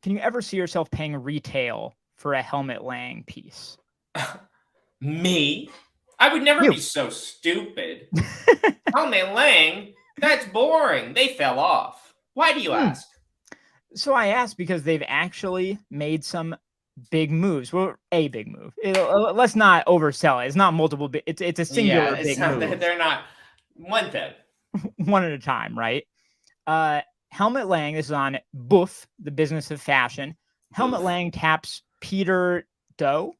can you ever see yourself paying retail for a Helmut Lang piece? Me? I would never be so stupid. Helmut Lang? That's boring. They fell off. Why do you ask? So I asked because they've actually made some big moves. Well, a big move. Let's not oversell it. It's not multiple. It's a singular big move. They're not one thing. One at a time, right? Helmut Lang, this is on Boof, the business of fashion. Helmut Lang taps Peter Doe.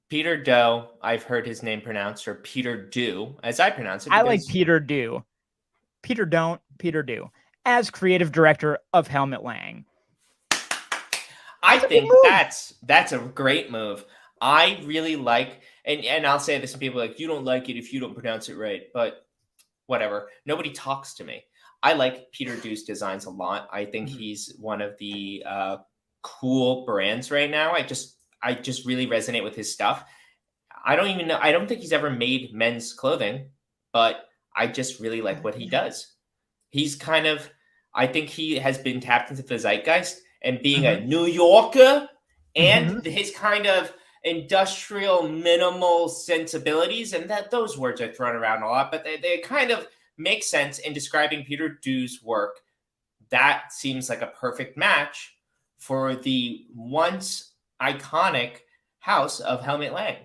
Peter Doe, I've heard his name pronounced, or Peter Do, as I pronounce it. I like Peter Do. Peter Don't, Peter Do, as creative director of Helmut Lang. I think that's a great move. I really like, and I'll say this, and people are like, you don't like it if you don't pronounce it right, but whatever. Nobody talks to me. I like Peter Do's designs a lot. I think he's one of the cool brands right now. I just really resonate with his stuff. I don't even know. I don't think he's ever made men's clothing, but I just really like what he does. He's kind of, I think he has been tapped into the zeitgeist, and being a New Yorker and his kind of industrial minimal sensibilities, and that those words are thrown around a lot, but they kind of make sense in describing Peter Do's work. That seems like a perfect match for the once iconic house of Helmut Lang.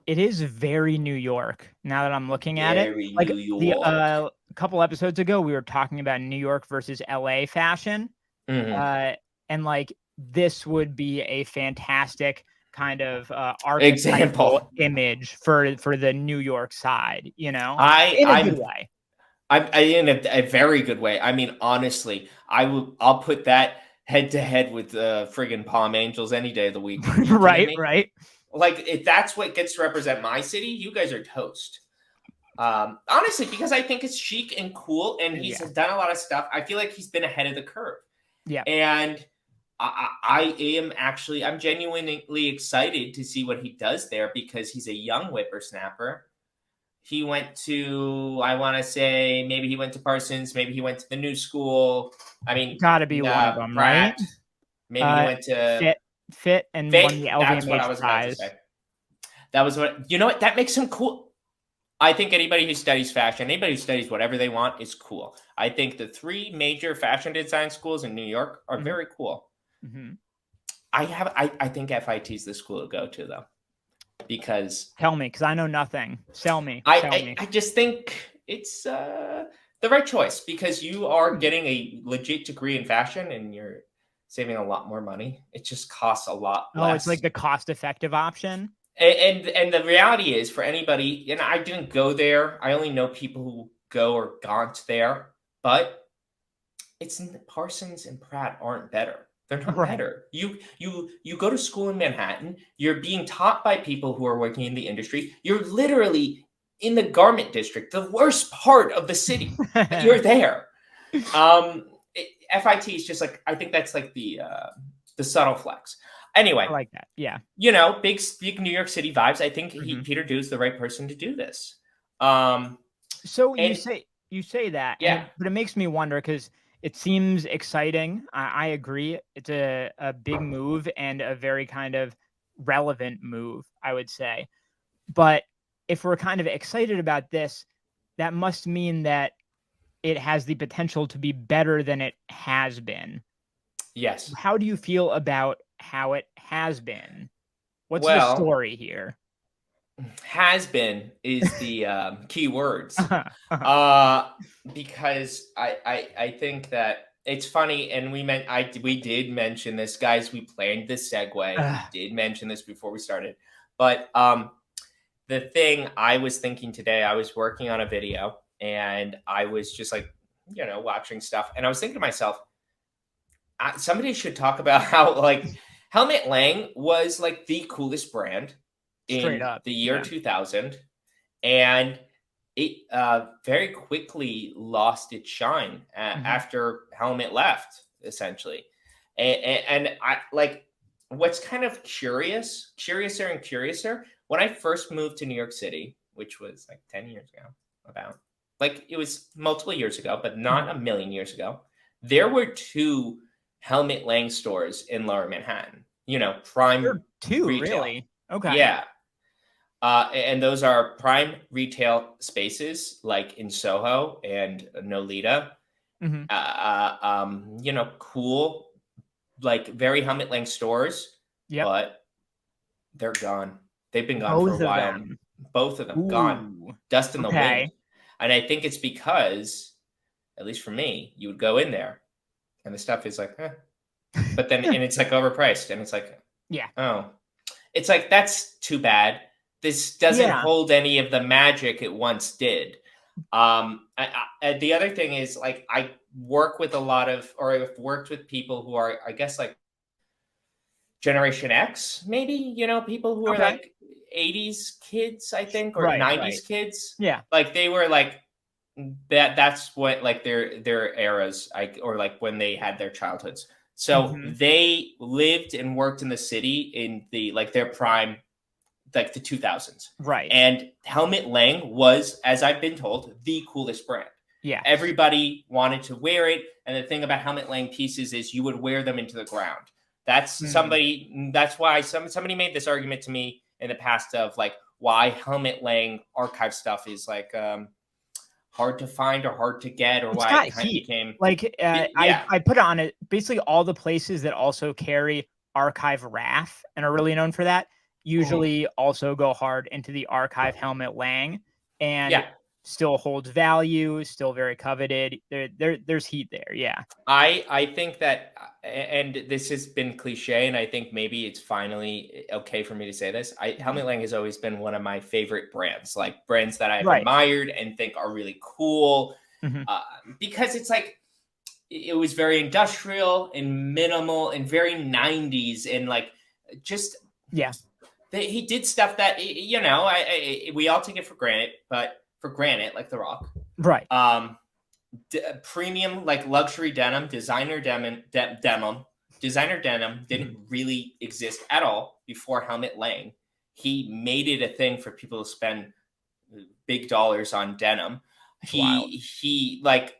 It is very New York now that I'm looking at it. Like a couple episodes ago, we were talking about New York versus LA fashion. And like this would be a fantastic kind of archetypal image for the New York side, you know, in a good way. In a very good way. I mean, honestly, I'll put that head to head with friggin' Palm Angels any day of the week. Right. Like, if that's what gets to represent my city, you guys are toast. Honestly, because I think it's chic and cool, and he's done a lot of stuff. I feel like he's been ahead of the curve. Yeah. And I'm genuinely excited to see what he does there, because he's a young whippersnapper. He went to, I want to say, maybe he went to Parsons, maybe he went to the New School. I mean, gotta be one of them, Pratt. Right? Maybe he went to Fit and won the LVMH That's what I was about to say. That was what, you know what? That makes him cool. I think anybody who studies fashion, anybody who studies whatever they want is cool. I think the 3 major fashion design schools in New York are very cool. I think FIT is the school to go to, though, because tell me, because I know nothing. Sell me. I just think it's the right choice, because you are getting a legit degree in fashion and you're saving a lot more money. It just costs a lot less. Oh, it's like the cost-effective option. And the reality is, for anybody, and I didn't go there. I only know people who go or gone there, but it's Parsons and Pratt aren't better. They're not better. You go to school in Manhattan. You're being taught by people who are working in the industry. You're literally in the garment district, the worst part of the city. You're there. FIT is just like, I think that's like the subtle flex. Anyway, I like that. Yeah, you know, big New York City vibes. I think Peter Do is the right person to do this. So you say that, but it makes me wonder, because it seems exciting. I agree. It's a big move and a very kind of relevant move, I would say. But if we're kind of excited about this, that must mean that it has the potential to be better than it has been. Yes. How do you feel about how it has been? What's the story here? Has been is the key words. Because I think that it's funny, and we did mention this, guys. We planned this segue. We did mention this before we started. But the thing I was thinking today, I was working on a video, and I was just like, you know, watching stuff, and I was thinking to myself, somebody should talk about how, like, Helmut Lang was like the coolest brand in the year 2000, and it very quickly lost its shine after Helmut left, essentially. And I like, what's kind of curiouser and curiouser, when I first moved to New York City, which was like 10 years ago, about, like, it was multiple years ago, but not a million years ago, there were 2 Helmut Lang stores in Lower Manhattan. You know, prime two, retail. really? Okay. Yeah. And those are prime retail spaces like in Soho and Nolita. You know, cool, like very Helmut Lang stores, but they're gone. They've been gone for a while. Both of them gone. Dust in the wind. And I think it's because, at least for me, you would go in there and the stuff is like, but then, and it's like overpriced. And it's like, oh, it's like, that's too bad. This doesn't hold any of the magic it once did. The other thing is, like, I work with a lot of, or I've worked with people who are, I guess, like Generation X, maybe, you know, people who are like 80s kids, I think, or 90s kids. Yeah. Like they were like that's what like their eras, or like when they had their childhoods. So they lived and worked in the city in the like their prime, like the 2000s. Right. And Helmut Lang was, as I've been told, the coolest brand. Yeah. Everybody wanted to wear it. And the thing about Helmut Lang pieces is you would wear them into the ground. That's that's why somebody made this argument to me in the past of like why Helmut Lang archive stuff is like hard to find or hard to get, or why it kind of became like I put on it basically all the places that also carry archive RAF and are really known for that usually also go hard into the archive Helmut Lang, and still holds value, still very coveted. There's heat there. Yeah. I think that, and this has been cliche, and I think maybe it's finally okay for me to say this. Helmut Lang has always been one of my favorite brands, like brands that I've admired and think are really cool, because it's like, it was very industrial and minimal and very 90s, and like just he did stuff that, you know, we all take it for granted, like The Rock, right? Premium, like luxury denim, designer denim didn't really exist at all before Helmut Lang. He made it a thing for people to spend big dollars on denim. He like,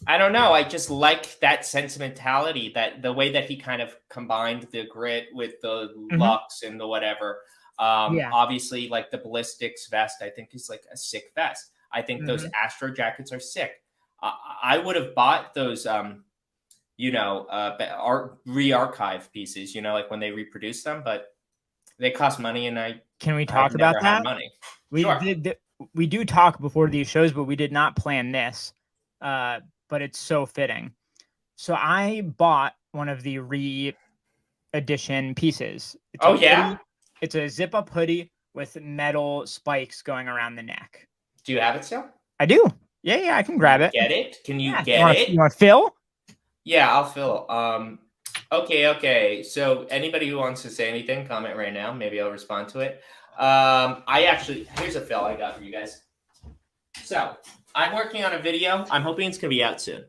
I don't know. I just like that sentimentality, that the way that he kind of combined the grit with the luxe and the whatever. Obviously, like the ballistics vest, I think is like a sick vest. I think those Astro jackets are sick. I would have bought those, you know, re-archive pieces, you know, like when they reproduce them, but they cost money, and can we talk about that? Money. We do talk before these shows, but we did not plan this. But it's so fitting. So I bought one of the re-edition pieces. It's hoodie. It's a zip-up hoodie with metal spikes going around the neck. Do you have it still? I do. Yeah, I can grab it. Get it? Can you get it? You want to fill? Yeah, I'll fill. Okay. So anybody who wants to say anything, comment right now. Maybe I'll respond to it. Here's a fill I got for you guys. So I'm working on a video. I'm hoping it's going to be out soon.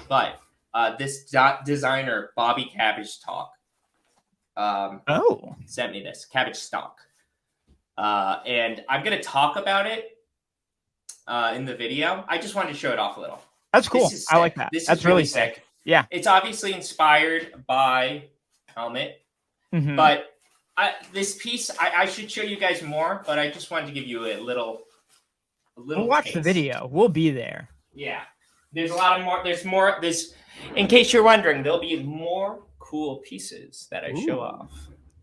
But this designer, Bobby Cabbage Talk, sent me this. Cabbage Stock. And I'm going to talk about it in the video. I just wanted to show it off a little. That's cool. I like that. That's really sick. Yeah. It's obviously inspired by Helmut. But this piece, I should show you guys more, but I just wanted to give you a little we'll watch taste. The video. We'll be there. Yeah. There's a lot of more. There's more. In case you're wondering, there'll be more cool pieces that I show off.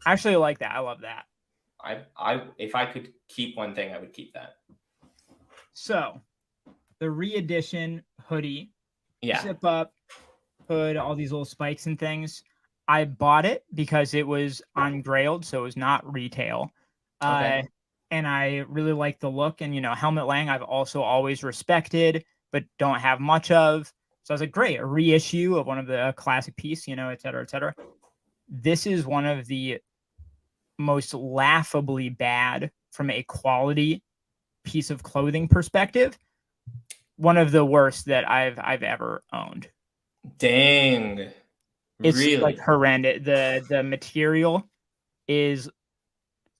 I actually like that. I love that. If I could keep one thing, I would keep that. So, the re-edition hoodie, zip up, hood, all these little spikes and things. I bought it because it was ungrailed, so it was not retail. And I really like the look. And, you know, Helmut Lang, I've also always respected, but don't have much of. So I was like, great, a reissue of one of the classic piece, you know, et cetera, et cetera. This is one of the most laughably bad from a quality piece of clothing perspective. One of the worst that I've ever owned. Dang. It's really? Like horrendous. The material is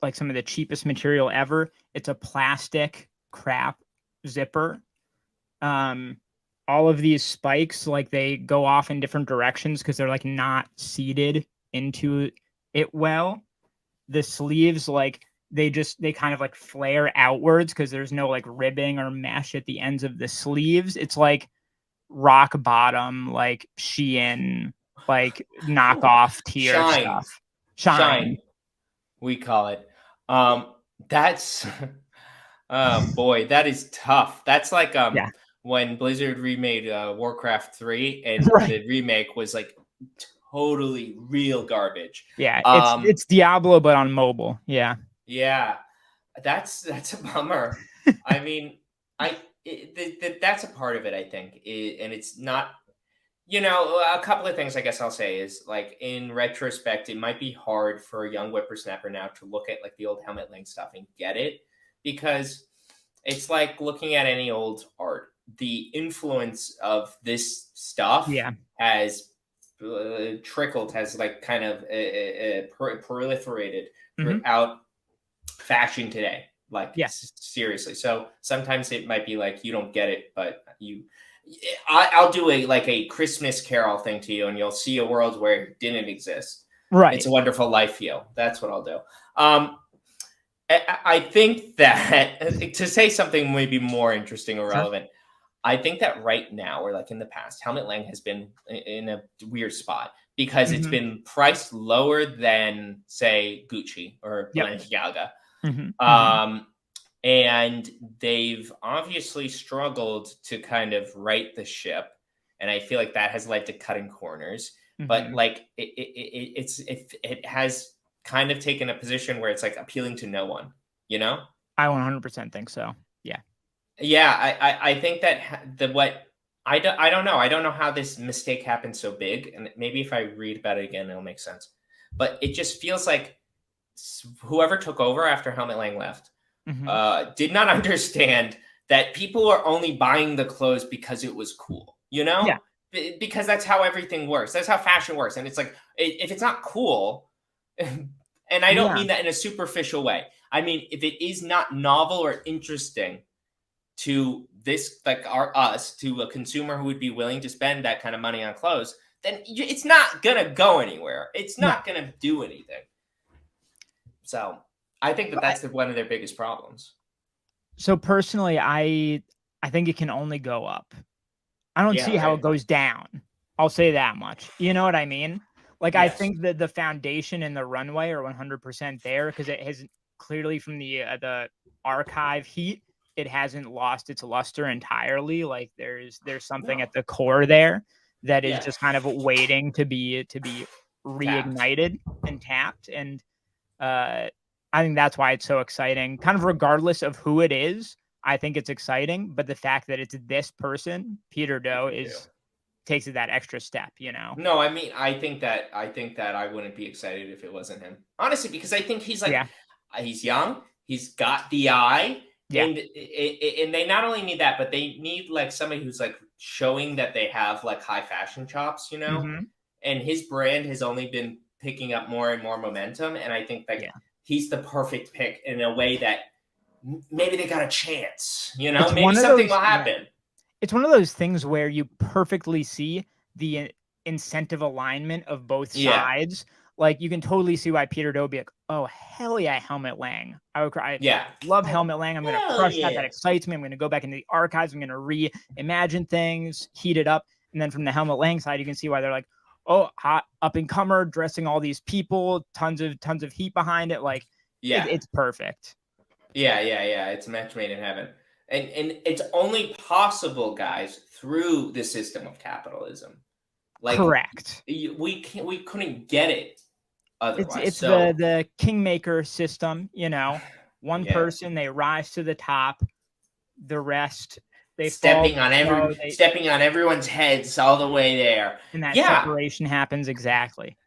like some of the cheapest material ever. It's a plastic crap zipper. And all of these spikes, like they go off in different directions because they're like not seated into it well. The sleeves, like they kind of like flare outwards because there's no like ribbing or mesh at the ends of the sleeves. It's like rock bottom, like Shein, like knockoff tier Shine. stuff. Shine, Shine. we call it. That's oh boy, that is tough. That's like Yeah. when Blizzard remade Warcraft 3 and Right. the remake was like totally real garbage. Yeah. It's Diablo, but on mobile. Yeah. Yeah. That's a bummer. I mean, that's a part of it, I think, and it's not. A couple of things I guess I'll say is like in retrospect, it might be hard for a young whippersnapper now to look at like the old Helmut Lang stuff and get it because it's like looking at any old art. The influence of this stuff Yeah. has trickled, has like kind of proliferated throughout fashion today. Like seriously. So sometimes it might be like you don't get it, but I'll do a Christmas Carol thing to you, and you'll see a world where it didn't exist. Right. It's a Wonderful Life feel. That's what I'll do. I think that to say something maybe more interesting or relevant, I think that right now, or like in the past, Helmut Lang has been in a weird spot because it's been priced lower than, say, Gucci or Balenciaga. And they've obviously struggled to kind of right the ship. And I feel like that has led to cutting corners. But like it has kind of taken a position where it's like appealing to no one, you know? I 100% think so. Yeah. Yeah, I think that I don't know. I don't know how this mistake happened so big, and maybe if I read about it again, it'll make sense. But it just feels like whoever took over after Helmut Lang left did not understand that people are only buying the clothes because it was cool, you know? Yeah. Because that's how everything works. That's how fashion works, and it's like if it's not cool, and I don't mean that in a superficial way. I mean if it is not novel or interesting to this, like us, to a consumer who would be willing to spend that kind of money on clothes, then it's not gonna go anywhere. It's not gonna do anything. So I think that's one of their biggest problems. So personally, I think it can only go up. I don't see how it goes down. I'll say that much. You know what I mean? Like I think that the foundation and the runway are 100% there because it has clearly from the archive heat, it hasn't lost its luster entirely. Like there's something at the core there that is just kind of waiting to be reignited and tapped. And I think that's why it's so exciting. Kind of regardless of who it is, I think it's exciting. But the fact that it's this person, Peter Do, takes it that extra step, you know? No, I mean, I think that I wouldn't be excited if it wasn't him. Honestly, because I think he's like he's young, he's got the eye. And they not only need that, but they need like somebody who's like showing that they have like high fashion chops, you know? And his brand has only been picking up more and more momentum. And I think like he's the perfect pick in a way that maybe they got a chance, you know? Maybe something will happen. It's one of those things where you perfectly see the incentive alignment of both sides. Like you can totally see why Peter Do would be like, oh, hell yeah, Helmut Lang. I love Helmut Lang. I'm going to crush that. That excites me. I'm going to go back into the archives. I'm going to reimagine things, heat it up. And then from the Helmut Lang side, you can see why they're like, oh, hot up and comer, dressing all these people, tons of heat behind it. Like, it's perfect. Yeah. It's a match made in heaven. And it's only possible, guys, through the system of capitalism. Like, correct. We couldn't get it otherwise. It's the kingmaker system, you know. One person, they rise to the top. The rest, they stepping on everyone's heads all the way there. And that separation happens exactly.